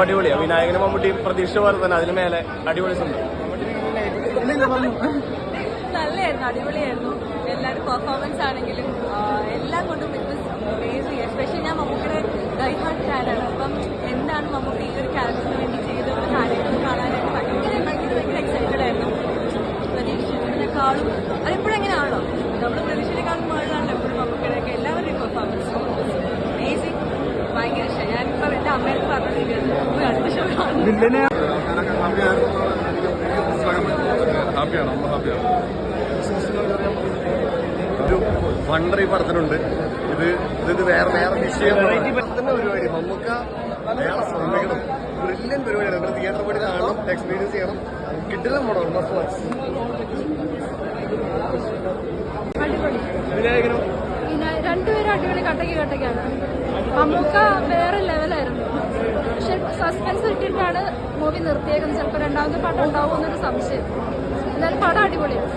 അടിപൊളിയാ. വിനായകനും മമ്മൂട്ടിയും പ്രതീക്ഷ പോലെ തന്നെ അതിന് മേലെ അടിപൊളി സുന്ദരം. നല്ലായിരുന്നു, അടിപൊളിയായിരുന്നു. എല്ലാവരും പെർഫോമൻസ് ആണെങ്കിലും എല്ലാം കൊണ്ടും ഇറ്റ് വാസ് അമേസിംഗ്. എസ്പെഷ്യലി ഞാൻ മമ്മൂട്ടിയുടെ ഡൈ ഹാർട്ട് ഫാനാണ്. അപ്പം എന്താണ് മമ്മൂട്ടി ഈ ഒരു ക്യാരക്ടറിന് വേണ്ടി ചെയ്ത ഒരു കാര്യങ്ങൾ കാണാനായിട്ട് ഭയങ്കര എക്സൈറ്റഡ് ആയിരുന്നു. പ്രതീക്ഷിച്ചതിനെക്കാളും അതെപ്പോഴും എങ്ങനെയാണല്ലോ, നമ്മൾ പ്രതീക്ഷയെക്കാളും മുകളിലാണല്ലോ എപ്പോഴും മമ്മൂട്ടിയുടെയൊക്കെ എല്ലാവരുടെയും പെർഫോമൻസ്. അമേസിംഗ്, ഭയങ്കര ഇഷ്ടം. ഞാനിപ്പോൾ എൻ്റെ അമ്മയൊക്കെ പറഞ്ഞിരിക്കുന്നത് അടുത്ത ഷോ കാണുന്നു. ഒരു വണ്ടർ ഈ പടത്തിനുണ്ട്. ഇത് വേറെ വിഷയം പരിപാടി. മമ്മൂക്ക വേറെ ശ്രമിക്കണം. ബ്രില്യൻ പരിപാടിയാണ്. ഇവിടെ തിയേറ്റർ പോയി കാണണം, എക്സ്പീരിയൻസ് ചെയ്യണം. കിട്ടില്ല മോഡൽ വിനായകനും രണ്ടുപേരും അടിപൊളി കട്ടയ്ക്കാണ്. മമ്മൂക്ക വേറെ ലെവലായിരുന്നു. പക്ഷെ സസ്പെൻസ് ഇട്ടിട്ടാണ് മൂവി നിർത്തിയേക്കുന്നത്. ചിലപ്പോൾ രണ്ടാമത്തെ പാട്ട് ഉണ്ടാവുമെന്നൊരു സംശയം. എന്നാലും പടം അടിപൊളിയാണ്.